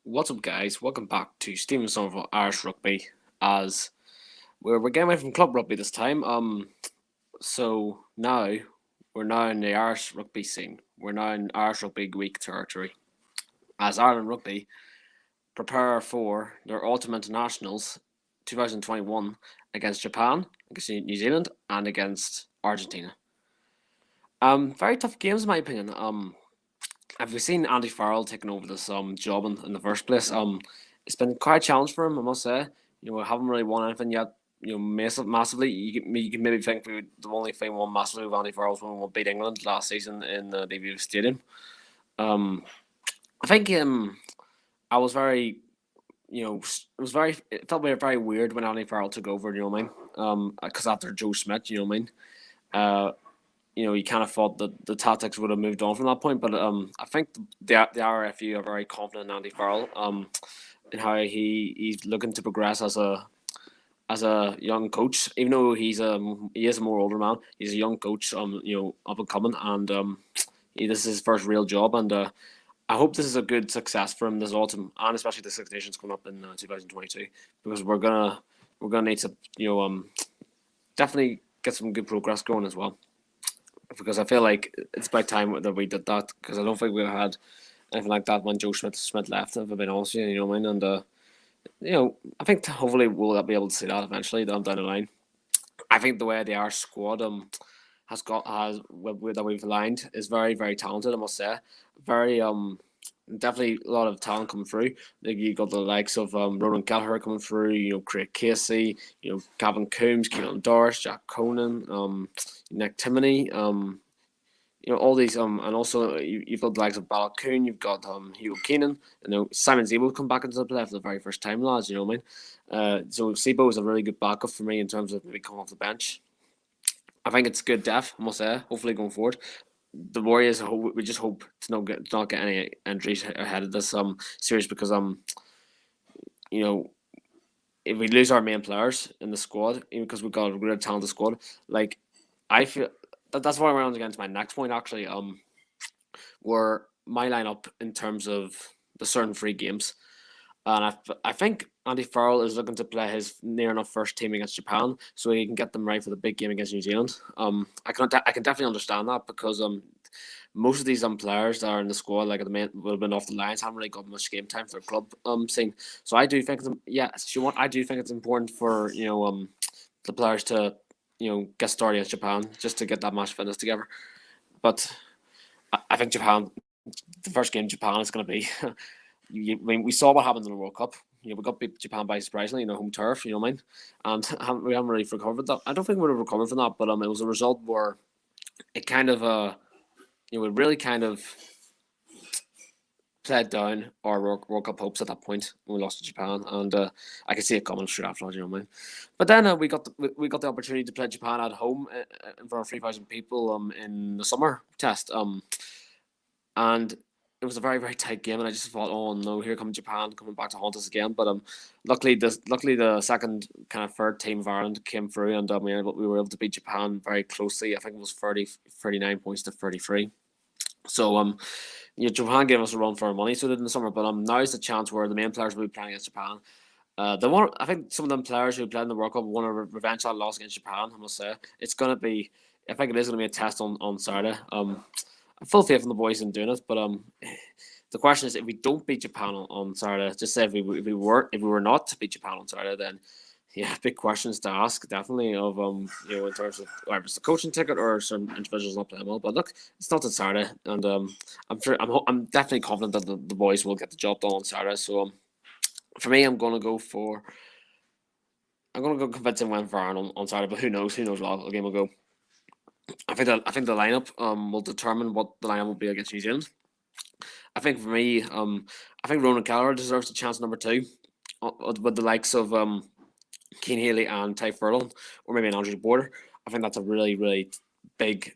What's up, guys? Welcome back to Stephen Somerville Irish Rugby. As we're getting away from club rugby this time. So now we're now in the Irish rugby scene. We're now in Irish Rugby Week territory. As Ireland Rugby prepare for their Autumn Internationals 2021 against Japan, against New Zealand, and against Argentina. Very tough games in my opinion. Have we seen Andy Farrell taking over this job in the first place? It's been quite a challenge for him, I must say. We haven't really won anything yet. Massively. You can maybe think the only thing we won massively with Andy Farrell was when we beat England last season in the debut stadium. I think I was very, it felt very weird when Andy Farrell took over. You know what I mean? Because after Joe Schmidt, you know what I mean. You kind of thought that the tactics would have moved on from that point. But I think the RFU are very confident in Andy Farrell in how he's looking to progress as a young coach. Even though he is a more older man, he's a young coach. Up and coming, and this is his first real job. And I hope this is a good success for him this autumn, and especially the Six Nations coming up in 2022, because we're gonna need to definitely get some good progress going as well, because I feel like it's about time that we did that, because I don't think we had anything like that when Joe Schmidt left, if I've been honest with you, you know what I mean? And, I think hopefully we'll be able to see that eventually down the line. I think the way the Irish squad that we've aligned is very, very talented, I must say. Very definitely a lot of talent coming through. Like you got the likes of Ronan Gallagher coming through, Craig Casey, Gavin Coombs, Keelan Doris, Jack Conan, Nick Timoney, all these and also you've got the likes of Balakoon, you've got Hugo Keenan, Simon Zebo come back into the play for the very first time, lads, you know what I mean? So Zebo is a really good backup for me in terms of maybe coming off the bench. I think it's good depth, I must say, hopefully going forward. The Warriors, we just hope to not get any injuries ahead of this series, because if we lose our main players in the squad, even because we've got a really talented squad, like I feel that's why we're on against my next point actually. Where my lineup in terms of the certain free games, and I think Andy Farrell is looking to play his near enough first team against Japan, so he can get them right for the big game against New Zealand. I can definitely understand that, because most of these players that are in the squad, like at the main, will have been off the lines, haven't really got much game time for the club scene. So I do think I do think it's important for the players to get started against Japan, just to get that match fitness together. But I think Japan, the first game Japan is going to be. We saw what happened in the World Cup. We got beat Japan by surprisingly, home turf. You know what I mean? And we haven't really recovered that. I don't think we would have recovered from that, but it was a result where it kind of we really kind of played down our World Cup hopes at that point when we lost to Japan, and I could see it coming straight after, you know what I mean? But then we got the opportunity to play Japan at home in front of 3,000 people in the summer test, and it was a very, very tight game, and I just thought, oh no, here comes Japan coming back to haunt us again. But luckily the second kind of third team of Ireland came through, and we were able to beat Japan very closely. I think it was 39 points to 33. So Japan gave us a run for our money, so did in the summer. But now is the chance where the main players will be playing against Japan. I think some of them players who played in the World Cup want a revenge that loss against Japan. I must say, it's gonna be. I think it is gonna be a test on Saturday. I'm full faith in the boys in doing it, but the question is, if we don't beat Japan on Saturday, just say if we were not to beat Japan on Saturday, then big questions to ask, definitely, of in terms of whether it's the coaching ticket or some individuals not playing well. But look, it's not on Saturday, and I'm definitely confident that the boys will get the job done on Saturday. So for me, I'm gonna go convincing win for Ireland on Saturday. But who knows? Who knows how the game will go? I think the lineup will determine what the lineup will be against New Zealand. I think for me, I think Ronan Gallagher deserves a chance number 2, with the likes of Keane Haley and Ty Furlong, or maybe an Andrew Border. I think that's a really, really big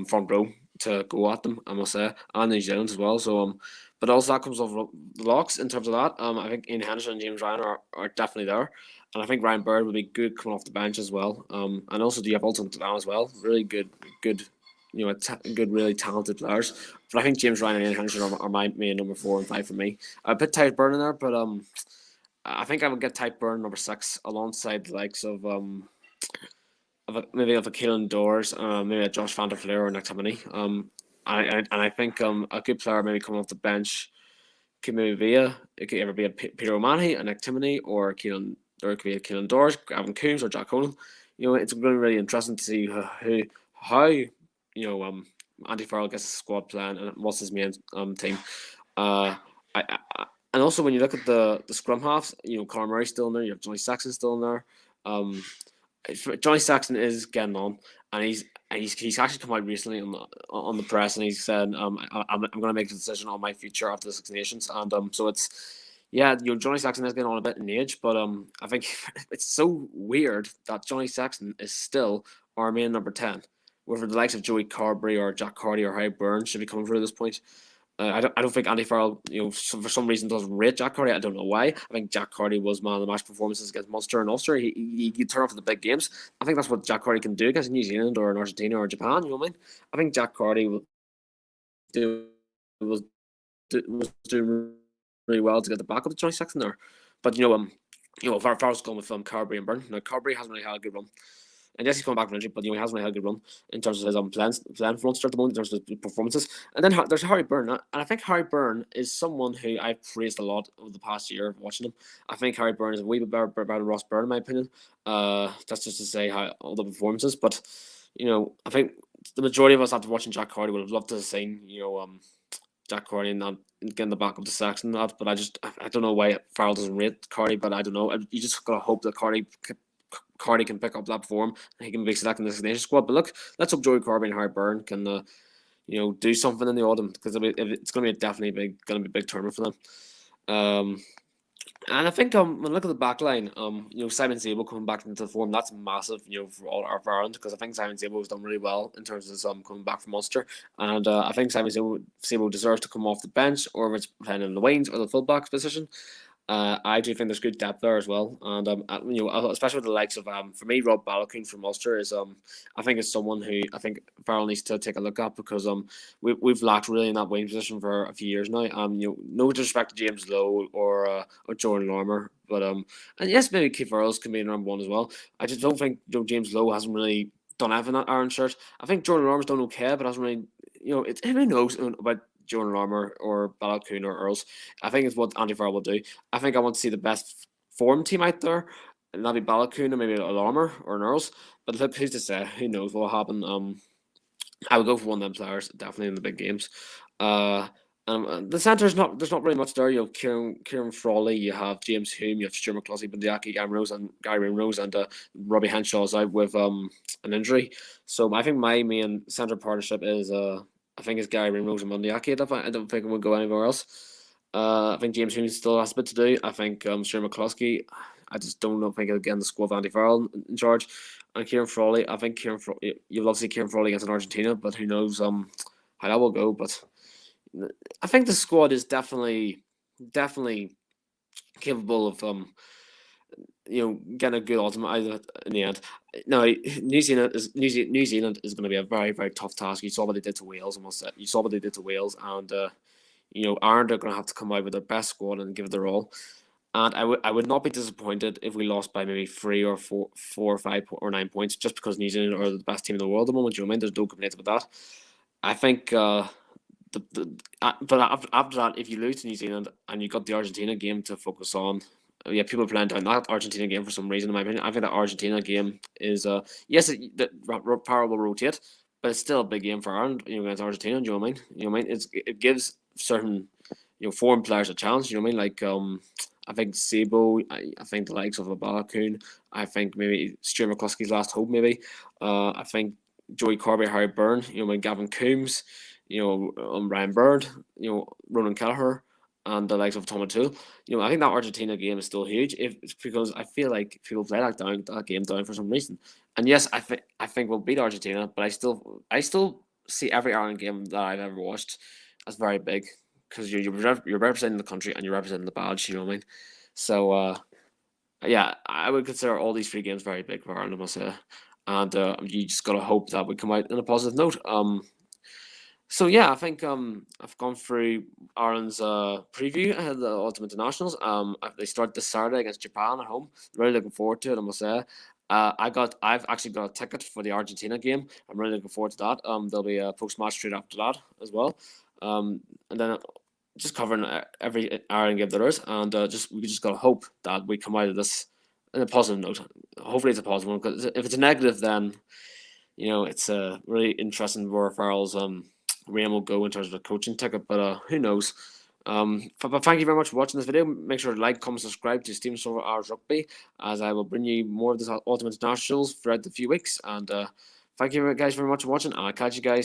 front row to go at them, I must say, and New Zealand as well. So but also that comes off the locks in terms of that. I think Ian Henderson and James Ryan are definitely there. And I think Ryan Bird will be good coming off the bench as well. And also do you have Alton down as well? Really good good, really talented players. But I think James Ryan and Ian Henderson are my main number 4 and 5 for me. I put Tyler Burn in there, but I think I would get Type Burn number 6 alongside the likes maybe of a Keelan Doors, maybe a Josh Van der Fleer or Nick Timoney. I think a good player maybe coming off the bench could maybe be it could either be a Peter O'Mahony, a Nick Timoney, or Keelan, or it could be a Keelan Doors, Gavin Coombs, or Jack Conan. It's going to be really interesting to see how Andy Farrell gets his squad plan and what's his main team. And also when you look at the scrum halves, Conor Murray's still in there, you have Johnny Saxon still in there. Johnny Saxon is getting on, and he's actually come out recently on the press, and he said, I'm going to make a decision on my future after the Six Nations, and so it's Johnny Saxon is getting on a bit in age, but I think it's so weird that Johnny Saxon is still our main number 10, where the likes of Joey Carberry or Jack Carty or Harry Burns should be coming through this point. I don't think Andy Farrell, for some reason doesn't rate Jack Carty. I don't know why. I think Jack Carty was man of the match performances against Munster and Ulster. He turn off for the big games. I think that's what Jack Carty can do against New Zealand or Argentina or Japan. You know what I mean? I think Jack Carty was doing really well to get the backup to Johnny Sexton there. But Farrell's gone with Carberry and Byrne. Now Carberry hasn't really had a good run. And yes, he's coming back from injury, but he hasn't really had a good run in terms of his plan for Munster at the moment, in terms of his performances. And then there's Harry Byrne, and I think Harry Byrne is someone who I've praised a lot over the past year watching him. I think Harry Byrne is a wee bit better than Ross Byrne, in my opinion. That's just to say how all the performances, but I think the majority of us after watching Jack Carty would have loved to have seen Jack Carty and getting the back up to Saxon and that, but I don't know why Farrell doesn't rate Carty, but I don't know. You just gotta hope that Carty can pick up that form and he can be selected in the nation squad. But look, let's hope Joey Carberry and Harry Byrne can do something in the autumn, because it's going to be definitely going to be a big tournament for them. And I think when I look at the back line, Simon Zabel coming back into the form, that's massive, for all of Ireland, because I think Simon Zabel has done really well in terms of coming back from Ulster, and I think Simon Zabel deserves to come off the bench, or if it's playing in the wings or the fullback position. I do think there's good depth there as well, and especially with the likes of for me, Rob Baloucoune from Ulster is I think is someone who I think Farrell needs to take a look at, because we've lacked really in that wing position for a few years now. No disrespect to James Lowe or Jordan Larmour, but and yes, maybe Keith Earls can be number 1 as well. I just don't think James Lowe hasn't really done everything at Iron Shirt. I think Jordan Larmour's done okay, but hasn't really who knows about Jordan Larmour or Baloucoune or Earls. I think it's what Andy Farrell will do. I think I want to see the best form team out there, and that'll be Baloucoune or maybe a Larmour or an Earls. But look, who's to say? Who knows what will happen? I would go for one of them players, definitely in the big games. The centre there's not really much there. You have Kieran Frawley, you have James Hume, you have Stuart McCluskey, Bandiaki, Gary Rimrose, and Robbie Henshaw's out with an injury. So I think my main centre partnership is I think it's Gary Rimrose and Bandiaki. I don't think we'll go anywhere else. I think James Hume still has a bit to do. I think Stuart McCluskey, I just don't know. I think again the squad of Andy Farrell in charge, and Kieran Frawley. I think you'll love to see Kieran Frawley against an Argentina, but who knows how that will go. But I think the squad is definitely capable of getting a good ultimate in the end. Now, New Zealand is going to be a very, very tough task. You saw what they did to Wales, you saw what they did to Wales, and Ireland are going to have to come out with their best squad and give it their all. And I would not be disappointed if we lost by maybe 3 or 4 or 5 or 9 points, just because New Zealand are the best team in the world at the moment. You know what I mean? There's no complaints about that. I think but after that, if you lose to New Zealand and you got the Argentina game to focus on, people are playing down that Argentina game for some reason. In my opinion, I think that Argentina game is yes, the power will rotate, but it's still a big game for Ireland. Against Argentina. Do you know what I mean? You know what I mean? It gives certain foreign players a challenge. You know what I mean? Like I think Sabo, I think the likes of Baloucoune, I think maybe Stuart McCluskey's last hope. Maybe I think Joey Carberry, Harry Byrne. Gavin Coombs. Ryan Bird. Ronan Kelleher. And the likes of Tom O'Toole. I think that Argentina game is still huge. It's because I feel like people play that game down for some reason. And yes, I think we'll beat Argentina, but I still see every Ireland game that I've ever watched as very big, because you're representing the country and you're representing the badge. You know what I mean? So I would consider all these 3 games very big for Ireland, I must say. and you just gotta hope that we come out in a positive note. So yeah, I think I've gone through Ireland's preview ahead of the Ultimate Internationals. They start this Saturday against Japan at home. Really looking forward to it, I must say. I've actually got a ticket for the Argentina game. I'm really looking forward to that. There'll be a post match straight after that as well. And then just covering every Ireland game there is, and we just gotta hope that we come out of this in a positive note. Hopefully, it's a positive one, because if it's a negative, then it's really interesting where Farrell's reign will go in terms of the coaching ticket. But who knows? But thank you very much for watching this video. Make sure to like, comment, subscribe to Steam Silver Hours Rugby, as I will bring you more of this Ultimate Internationals throughout the few weeks. And thank you guys very much for watching. I'll catch you guys